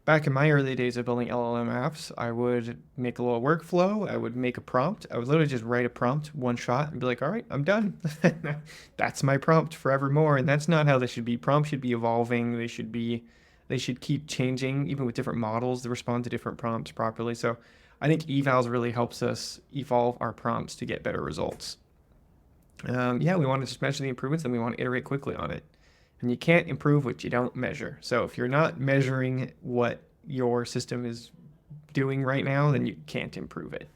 back in my early days of building LLM apps, I would make a little workflow. I would make a prompt. I would literally just write a prompt, one shot, and be like, all right, I'm done. That's my prompt forevermore. And that's not how they should be. Prompts should be evolving. They should keep changing, even with different models that respond to different prompts properly. So I think evals really helps us evolve our prompts to get better results. Yeah, we want to just measure the improvements, and we want to iterate quickly on it. And you can't improve what you don't measure. So if you're not measuring what your system is doing right now, then you can't improve it.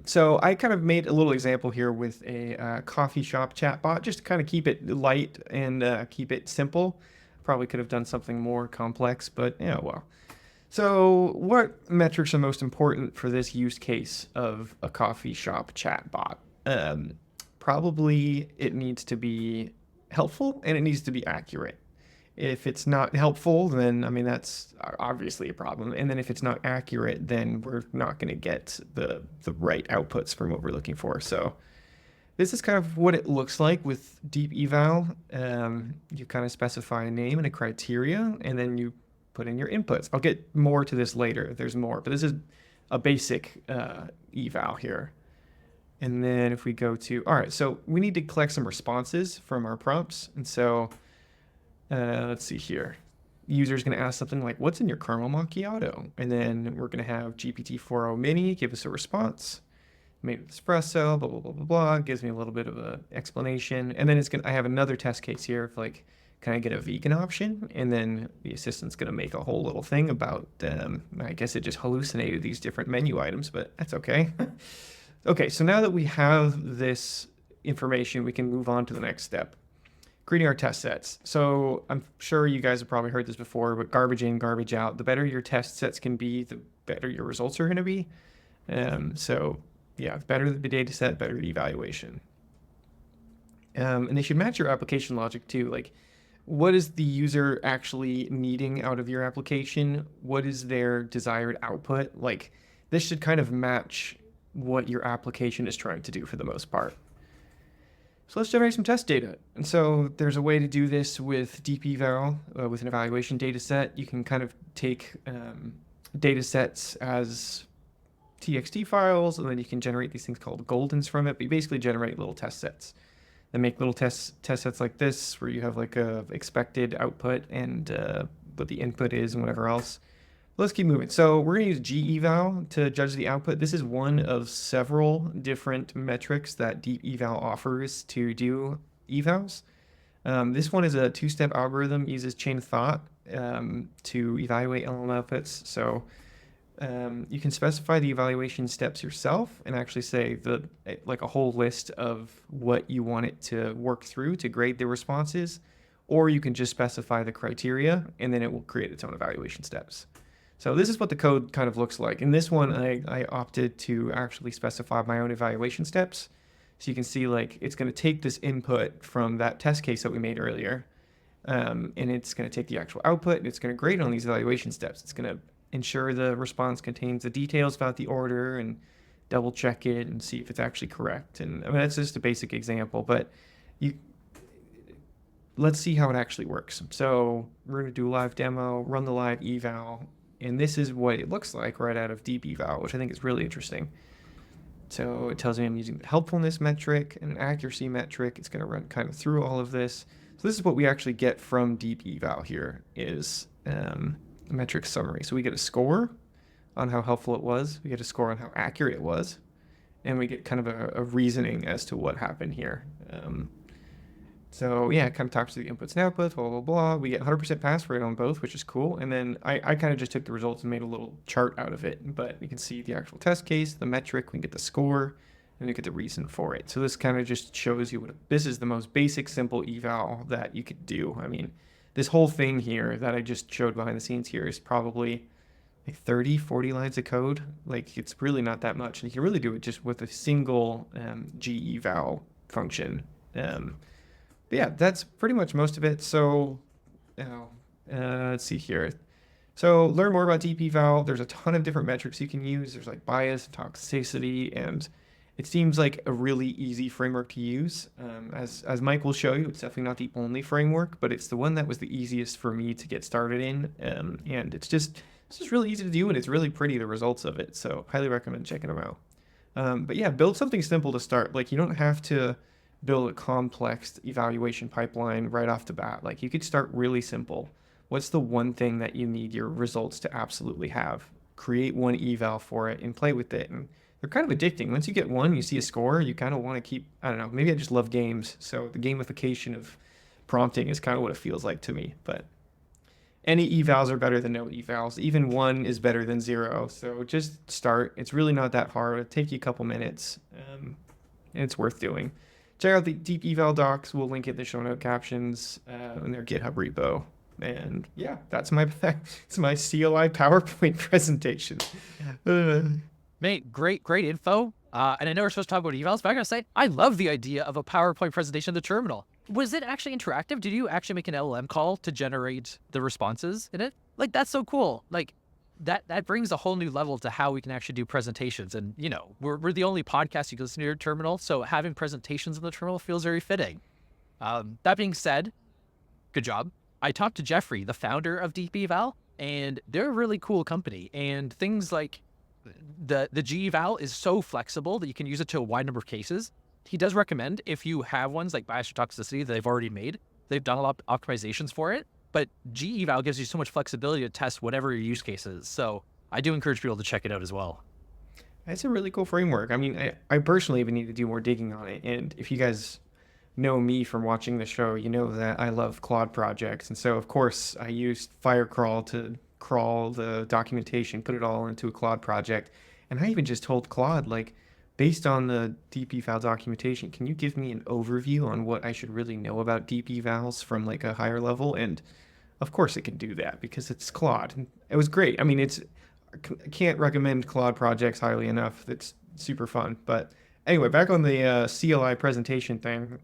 So I kind of made a little example here with a coffee shop chatbot, just to kind of keep it light and keep it simple. Probably could have done something more complex, but yeah, well. So what metrics are most important for this use case of a coffee shop chatbot? Probably it needs to be helpful and it needs to be accurate. If it's not helpful, then I mean that's obviously a problem. And then if it's not accurate, then we're not going to get the right outputs from what we're looking for. So this is kind of what it looks like with Deep Eval. You kind of specify a name and a criteria, and then you put in your inputs. I'll get more to this later. There's more, but this is a basic eval here. And then if we go to, all right, so we need to collect some responses from our prompts. And so let's see here. User's going to ask something like, what's in your caramel macchiato? And then we're going to have GPT-4o Mini give us a response. Made with espresso, blah, blah, blah, blah, blah. Gives me a little bit of an explanation. And then I have another test case here of like, can I get a vegan option? And then the assistant's going to make a whole little thing about, I guess it just hallucinated these different menu items, but that's okay. Okay, so now that we have this information, we can move on to the next step. Creating our test sets. So I'm sure you guys have probably heard this before, but garbage in, garbage out. The better your test sets can be, the better your results are going to be. So yeah, better the data set, better the evaluation. And they should match your application logic too. Like, what is the user actually needing out of your application? What is their desired output? Like, this should kind of match what your application is trying to do for the most part. So let's generate some test data. And so there's a way to do this with Deep Eval, with an evaluation data set. You can kind of take data sets as TXT files, and then you can generate these things called Goldens from it. But you basically generate little test sets. Then make little test sets like this, where you have like a expected output and what the input is and whatever else. Let's keep moving. So we're going to use geval to judge the output. This is one of several different metrics that Deep Eval offers to do evals. This one is a two-step algorithm, uses chain of thought to evaluate LLM outputs. So you can specify the evaluation steps yourself and actually say like a whole list of what you want it to work through to grade the responses, or you can just specify the criteria and then it will create its own evaluation steps. So this is what the code kind of looks like. In this one, I opted to actually specify my own evaluation steps. So you can see like it's going to take this input from that test case that we made earlier, and it's going to take the actual output and it's going to grade on these evaluation steps. It's going to ensure the response contains the details about the order and double check it and see if it's actually correct. And I mean, that's just a basic example, but let's see how it actually works. So we're going to do a live demo, run the live eval. And this is what it looks like right out of Deep Eval, which I think is really interesting. So it tells me I'm using the helpfulness metric and an accuracy metric. It's going to run kind of through all of this. So this is what we actually get from Deep Eval here is a metric summary. So we get a score on how helpful it was. We get a score on how accurate it was. and we get kind of a reasoning as to what happened here. So yeah, it kind of talks to the inputs and outputs, blah, blah, blah. We get 100% pass rate on both, which is cool. And then I kind of just took the results and made a little chart out of it. But you can see the actual test case, the metric, we can get the score, and we get the reason for it. So this kind of just shows you this is the most basic, simple eval that you could do. I mean, this whole thing here that I just showed behind the scenes here is probably like 30, 40 lines of code. Like, it's really not that much. And you can really do it just with a single geval function. But yeah, that's pretty much most of it. So let's see here. So learn more about deep eval. There's a ton of different metrics you can use. There's like bias, toxicity, and it seems like a really easy framework to use. As Mike will show you, it's definitely not the only framework, but it's the one that was the easiest for me to get started in. And it's just really easy to do, and it's really pretty, the results of it. So highly recommend checking them out. But yeah, build something simple to start. Like, you don't have to build a complex evaluation pipeline right off the bat. Like, you could start really simple. What's the one thing that you need your results to absolutely have? Create one eval for it and play with it. And they're kind of addicting. Once you get one, you see a score, you kind of want to keep, I don't know, maybe I just love games. So the gamification of prompting is kind of what it feels like to me. But any evals are better than no evals. Even one is better than zero. So just start. It's really not that hard. It'll take you a couple minutes, and it's worth doing. Check out the deep eval docs. We'll link it in the show note captions in their GitHub repo. And yeah, it's my CLI PowerPoint presentation. Mate, great info. And I know we're supposed to talk about evals, but I gotta say, I love the idea of a PowerPoint presentation in the terminal. Was it actually interactive? Did you actually make an LLM call to generate the responses in it? Like, that's so cool. Like, that brings a whole new level to how we can actually do presentations. And, you know, we're the only podcast you can listen to your terminal, so having presentations in the terminal feels very fitting. That being said, good job. I talked to Jeffrey, the founder of Deep Eval, and they're a really cool company. And things like the geval is so flexible that you can use it to a wide number of cases. He does recommend, if you have ones like bias or toxicity that they've already made, they've done a lot of optimizations for it. But geval gives you so much flexibility to test whatever your use case is. So I do encourage people to check it out as well. It's a really cool framework. I mean, I personally even need to do more digging on it. And if you guys know me from watching the show, you know that I love Claude projects. And so, of course, I used Firecrawl to crawl the documentation, put it all into a Claude project. And I even just told Claude, like, based on the deep eval documentation, can you give me an overview on what I should really know about deep evals from like a higher level? And of course it can do that because it's Claude. And it was great. I mean, I can't recommend Claude projects highly enough. It's super fun. But anyway, back on the CLI presentation thing,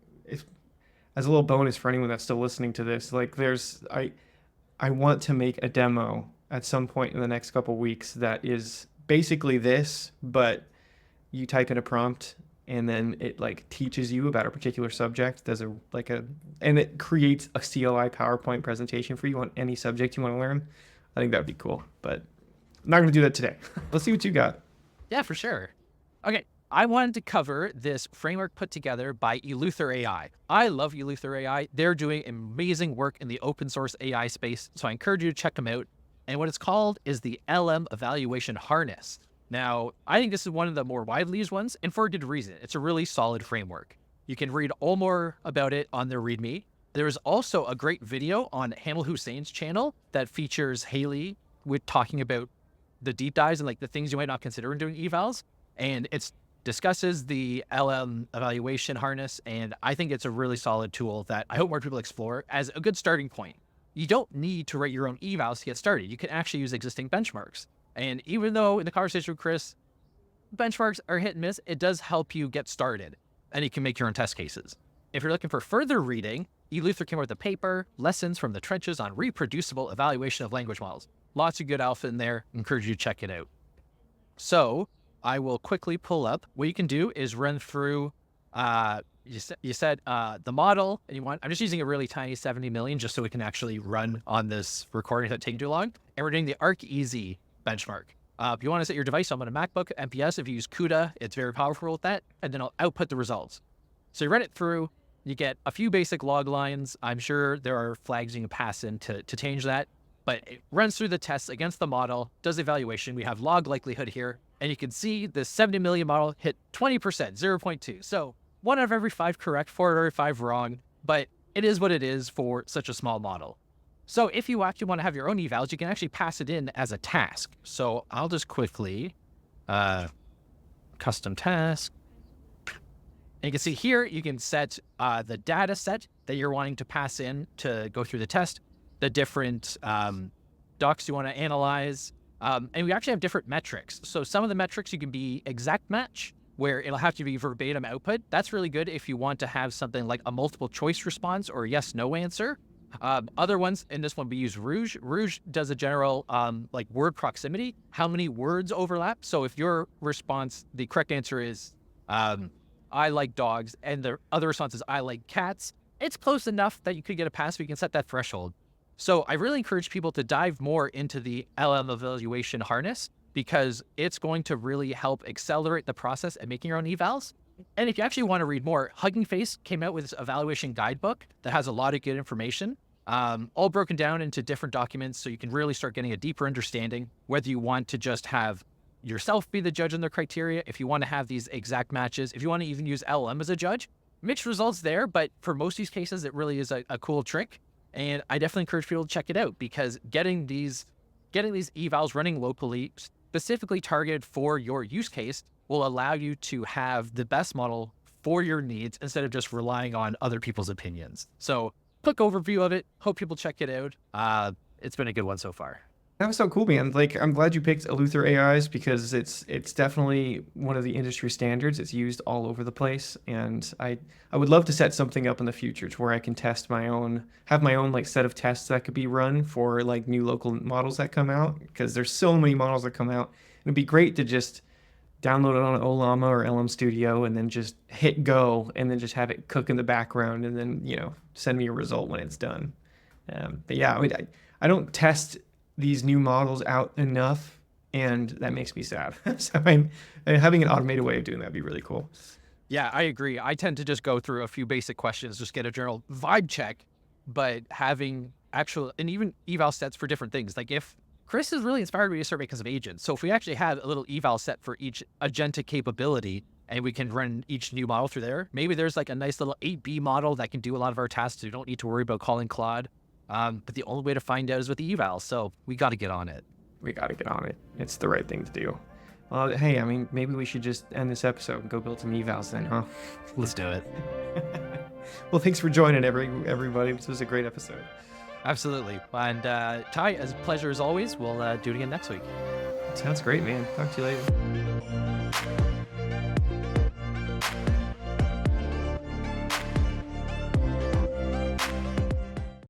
as a little bonus for anyone that's still listening to this, like I want to make a demo at some point in the next couple weeks that is basically this, but you type in a prompt and then it like teaches you about a particular subject. There's and it creates a CLI PowerPoint presentation for you on any subject you want to learn. I think that'd be cool, but I'm not going to do that today. Let's see what you got. Yeah, for sure. Okay. I wanted to cover this framework put together by Eleuther AI. I love Eleuther AI. They're doing amazing work in the open source AI space, so I encourage you to check them out. And what it's called is the LM Evaluation Harness. Now, I think this is one of the more widely used ones, and for a good reason. It's a really solid framework. You can read all more about it on their README. There's also a great video on Hamil Hussein's channel that features Haley with talking about the deep dives and like the things you might not consider when doing evals. And it discusses the LM Evaluation Harness, and I think it's a really solid tool that I hope more people explore as a good starting point. You don't need to write your own evals to get started. You can actually use existing benchmarks. And even though in the conversation with Chris, benchmarks are hit and miss, it does help you get started, and you can make your own test cases. If you're looking for further reading, Eleuther came out with a paper, Lessons from the Trenches on Reproducible Evaluation of Language Models. Lots of good alpha in there. Encourage you to check it out. So I will quickly pull up. What you can do is run through, you said the model, and I'm just using a really tiny 70 million just so we can actually run on this recording without taking too long. And we're doing the ArcEasy benchmark. If you want to set your device, I'm on a MacBook, MPS. If you use CUDA, it's very powerful with that. And then I'll output the results. So you run it through, you get a few basic log lines. I'm sure there are flags you can pass in to change that. But it runs through the tests against the model, does the evaluation. We have log likelihood here. And you can see the 70 million model hit 20%, 0.2. So 1 out of every 5 correct, 4 out of every 5 wrong, but it is what it is for such a small model. So if you actually want to have your own evals, you can actually pass it in as a task. So I'll just quickly custom task. And you can see here, you can set the data set that you're wanting to pass in to go through the test, the different docs you want to analyze. And we actually have different metrics. So some of the metrics you can be exact match, where it'll have to be verbatim output. That's really good if you want to have something like a multiple choice response or yes, no answer. Other ones, in this one, we use Rouge. Rouge does a general like word proximity, how many words overlap. So if your response, the correct answer is I like dogs, and the other response is I like cats, it's close enough that you could get a pass, but you can set that threshold. So I really encourage people to dive more into the LM evaluation harness, because it's going to really help accelerate the process of making your own evals. And if you actually want to read more, Hugging Face came out with this evaluation guidebook that has a lot of good information, all broken down into different documents, so you can really start getting a deeper understanding, whether you want to just have yourself be the judge on the criteria, if you want to have these exact matches, if you want to even use LM as a judge. Mixed results there, but for most of these cases, it really is a cool trick. And I definitely encourage people to check it out, because getting these evals running locally, specifically targeted for your use case, will allow you to have the best model for your needs instead of just relying on other people's opinions. So quick overview of it. Hope people check it out. It's been a good one so far. That was so cool, man. Like, I'm glad you picked Eleuther AIs, because it's definitely one of the industry standards. It's used all over the place, and I would love to set something up in the future to where I can test my own, have my own like set of tests that could be run for like new local models that come out, because there's so many models that come out. It'd be great to just download it on Ollama or LM Studio and then just hit go and then just have it cook in the background and then, you know, send me a result when it's done. But yeah, I don't test these new models out enough, and that makes me sad. So having an automated way of doing that would be really cool. Yeah, I agree. I tend to just go through a few basic questions, just get a general vibe check, but having actual, and even eval sets for different things. Like if Chris has really inspired me to start because of agents. So if we actually have a little eval set for each agentic capability, and we can run each new model through there, maybe there's like a nice little 8B model that can do a lot of our tasks. So we don't need to worry about calling Claude. But the only way to find out is with the eval. So we got to get on it. We got to get on it. It's the right thing to do. Well, hey, I mean, maybe we should just end this episode and go build some evals then, huh? Let's do it. Well, thanks for joining, everybody. This was a great episode. Absolutely. And Ty, as a pleasure as always. We'll do it again next week. Sounds great, man. Talk to you later.